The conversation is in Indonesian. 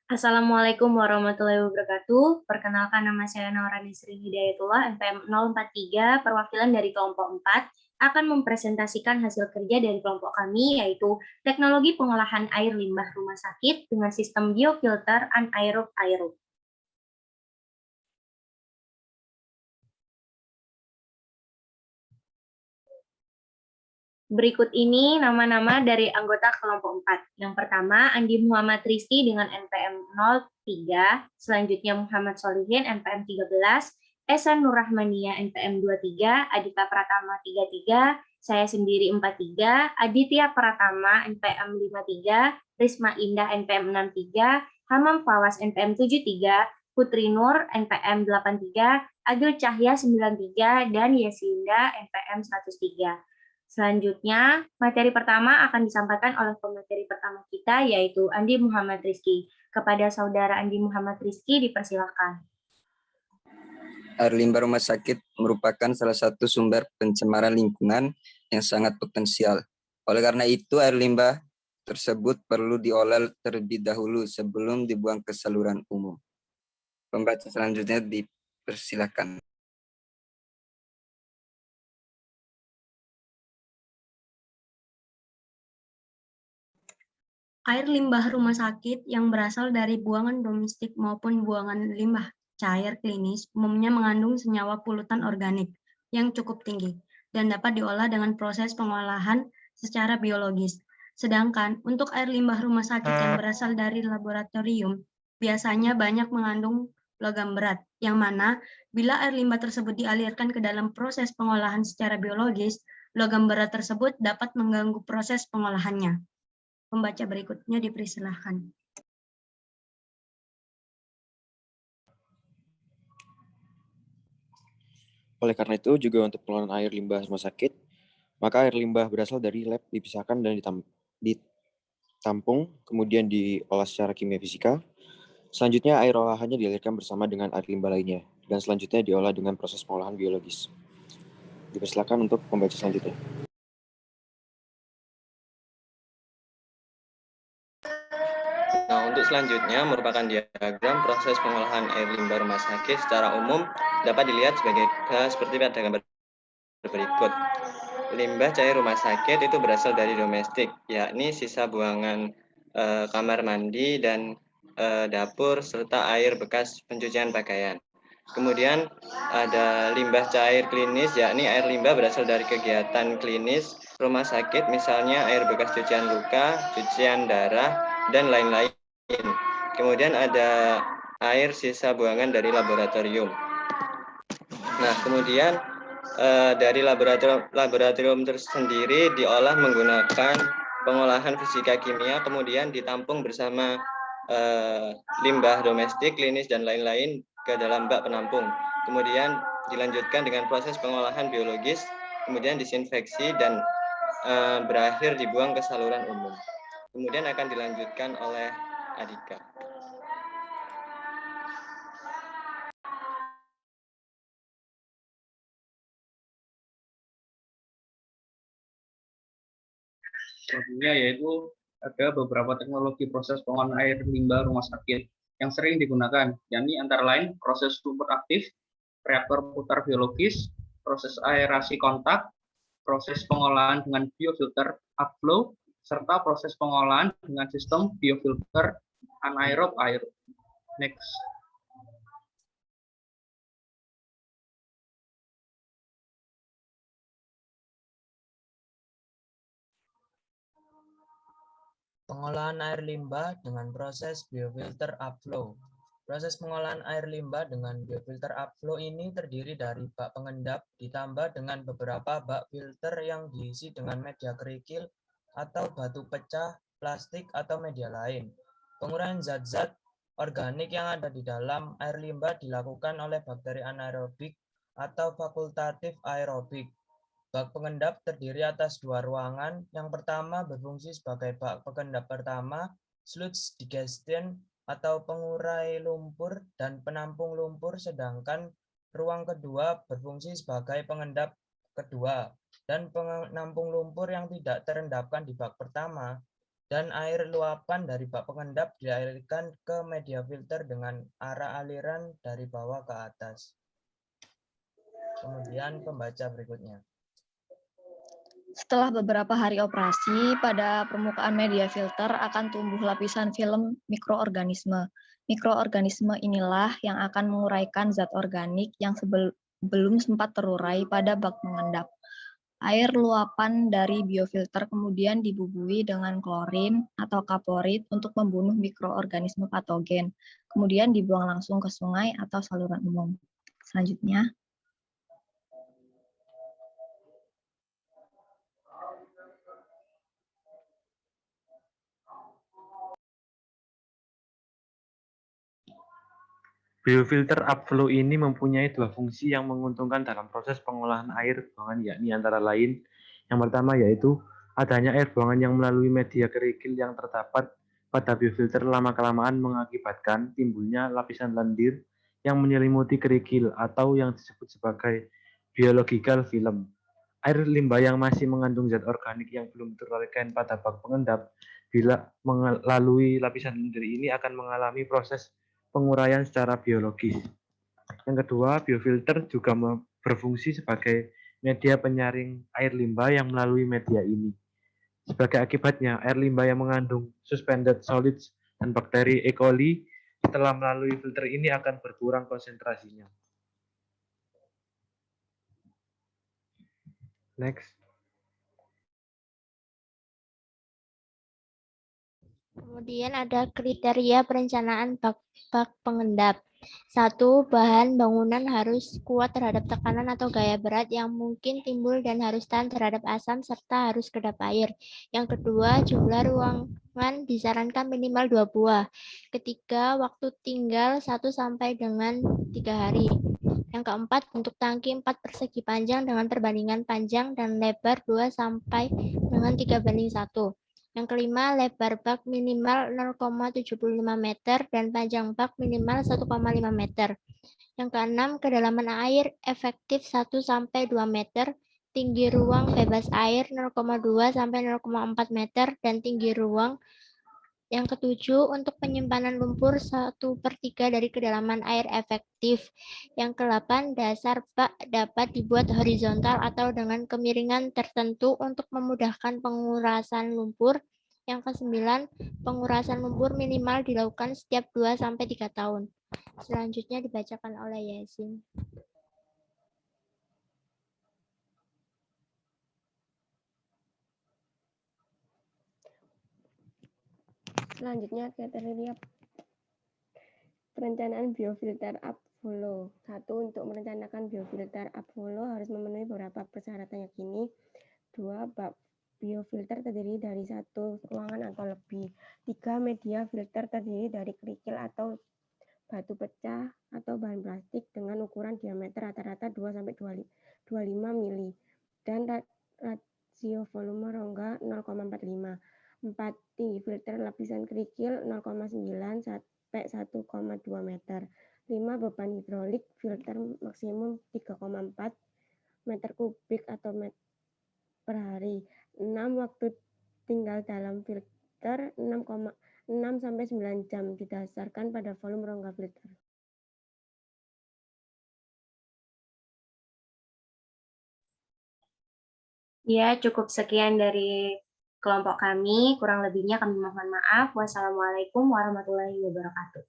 Assalamualaikum warahmatullahi wabarakatuh. Perkenalkan nama saya Naurani Sri Hidayatullah, NPM 043, perwakilan dari kelompok 4, akan mempresentasikan hasil kerja dari kelompok kami, yaitu teknologi pengolahan air limbah rumah sakit dengan sistem biofilter anaerob aerob. Berikut ini nama-nama dari anggota kelompok 4. Yang pertama, Andi Muhammad Rizky dengan NPM 03, selanjutnya Muhammad Solihin NPM 13, Esa Nurrahmania NPM 23, Adita Pratama 33, saya sendiri 43, Aditya Pratama NPM 53, Risma Indah NPM 63, Hamam Fawas NPM 73, Putri Nur NPM 83, Agil Cahya 93, dan Yesinda NPM 103. Selanjutnya, materi pertama akan disampaikan oleh pemateri pertama kita, yaitu Andi Muhammad Rizky. Kepada saudara Andi Muhammad Rizky, dipersilakan. Air limbah rumah sakit merupakan salah satu sumber pencemaran lingkungan yang sangat potensial. Oleh karena itu, air limbah tersebut perlu diolah terlebih dahulu sebelum dibuang ke saluran umum. Pembaca selanjutnya dipersilakan. Air limbah rumah sakit yang berasal dari buangan domestik maupun buangan limbah cair klinis umumnya mengandung senyawa polutan organik yang cukup tinggi dan dapat diolah dengan proses pengolahan secara biologis. Sedangkan untuk air limbah rumah sakit yang berasal dari laboratorium biasanya banyak mengandung logam berat, yang mana bila air limbah tersebut dialirkan ke dalam proses pengolahan secara biologis, logam berat tersebut dapat mengganggu proses pengolahannya. Pembaca berikutnya dipersilahkan. Oleh karena itu, juga untuk pengelolaan air limbah rumah sakit, maka air limbah berasal dari lab dipisahkan dan ditampung, kemudian diolah secara kimia fisika. Selanjutnya, air olahannya dialirkan bersama dengan air limbah lainnya, dan selanjutnya diolah dengan proses pengolahan biologis. Dipersilakan untuk pembaca selanjutnya. Nah, untuk selanjutnya merupakan diagram proses pengolahan air limbah rumah sakit secara umum dapat dilihat seperti pada gambar berikut. Limbah cair rumah sakit itu berasal dari domestik, yakni sisa buangan kamar mandi dan dapur serta air bekas pencucian pakaian. Kemudian ada limbah cair klinis, yakni air limbah berasal dari kegiatan klinis rumah sakit, misalnya air bekas cucian luka, cucian darah, dan lain-lain. Kemudian ada air sisa buangan dari laboratorium. Nah, kemudian dari laboratorium tersendiri diolah menggunakan pengolahan fisika kimia, kemudian ditampung bersama limbah domestik, klinis, dan lain-lain ke dalam bak penampung. Kemudian dilanjutkan dengan proses pengolahan biologis, kemudian disinfeksi dan berakhir dibuang ke saluran umum. Kemudian akan dilanjutkan oleh Adika. Selanjutnya yaitu ada beberapa teknologi proses pengolahan air limbah rumah sakit yang sering digunakan, yakni antara lain proses super aktif, reaktor putar biologis, proses aerasi kontak, proses pengolahan dengan biofilter upflow, serta proses pengolahan dengan sistem biofilter anaerob aerob. Next. Pengolahan air limbah dengan proses biofilter upflow. Proses pengolahan air limbah dengan biofilter upflow ini terdiri dari bak pengendap ditambah dengan beberapa bak filter yang diisi dengan media kerikil atau batu pecah, plastik, atau media lain. Penguraian zat-zat organik yang ada di dalam air limbah dilakukan oleh bakteri anaerobik atau fakultatif aerobik. Bak pengendap terdiri atas dua ruangan. Yang pertama berfungsi sebagai bak pengendap pertama, sludge digestion atau pengurai lumpur dan penampung lumpur, sedangkan ruang kedua berfungsi sebagai pengendap kedua dan penampung lumpur yang tidak terendapkan di bak pertama. dan air luapan dari bak pengendap dialirkan ke media filter dengan arah aliran dari bawah ke atas. Kemudian pembaca berikutnya. Setelah beberapa hari operasi, pada permukaan media filter akan tumbuh lapisan film mikroorganisme. Mikroorganisme inilah yang akan menguraikan zat organik yang belum sempat terurai pada bak pengendap. Air luapan dari biofilter kemudian dibubuhi dengan klorin atau kaporit untuk membunuh mikroorganisme patogen. Kemudian dibuang langsung ke sungai atau saluran umum. Selanjutnya, biofilter upflow ini mempunyai dua fungsi yang menguntungkan dalam proses pengolahan air buangan, yakni antara lain yang pertama yaitu adanya air buangan yang melalui media kerikil yang terdapat pada biofilter lama-kelamaan mengakibatkan timbulnya lapisan lendir yang menyelimuti kerikil atau yang disebut sebagai biological film. Air limbah yang masih mengandung zat organik yang belum teruraikan pada bak pengendap bila melalui lapisan lendir ini akan mengalami proses penguraian secara biologis. Yang kedua, biofilter juga berfungsi sebagai media penyaring air limbah yang melalui media ini. Sebagai akibatnya, air limbah yang mengandung suspended solids dan bakteri E. coli setelah melalui filter ini akan berkurang konsentrasinya. Next. Kemudian ada kriteria perencanaan bak pengendap. 1. Bahan bangunan harus kuat terhadap tekanan atau gaya berat yang mungkin timbul dan harus tahan terhadap asam serta harus kedap air. Yang kedua, jumlah ruangan disarankan minimal 2 buah. Ketiga, waktu tinggal 1 sampai dengan 3 hari. Yang keempat, bentuk tangki 4 persegi panjang dengan perbandingan panjang dan lebar 2 sampai dengan 3:1. Yang kelima, lebar bak minimal 0,75 meter dan panjang bak minimal 1,5 meter. Yang keenam, kedalaman air efektif 1 sampai 2 meter, tinggi ruang bebas air 0,2 sampai 0,4 meter dan tinggi ruang. Yang ketujuh, untuk penyimpanan lumpur 1/3 dari kedalaman air efektif. Yang ke-8, dasar bak dapat dibuat horizontal atau dengan kemiringan tertentu untuk memudahkan pengurasan lumpur. Yang ke-9, pengurasan lumpur minimal dilakukan setiap 2-3 tahun. Selanjutnya dibacakan oleh Yasin. Selanjutnya kriteria perencanaan biofilter upflow. 1. Untuk merencanakan biofilter upflow harus memenuhi beberapa persyaratan yakni 2. Bak biofilter terdiri dari 1 ruangan atau lebih. 3. Media filter terdiri dari kerikil atau batu pecah atau bahan plastik dengan ukuran diameter rata-rata 2-25 mili dan rasio volume rongga 0,45. 4. Tinggi filter lapisan kerikil 0,9 sampai 1,2 meter. 5. Beban hidrolik filter maksimum 3,4 meter kubik atau per hari. 6. Waktu tinggal dalam filter 6 sampai 9 jam didasarkan pada volume rongga filter. Ya, cukup sekian dari kelompok kami. Kurang lebihnya kami mohon maaf. Wassalamualaikum warahmatullahi wabarakatuh.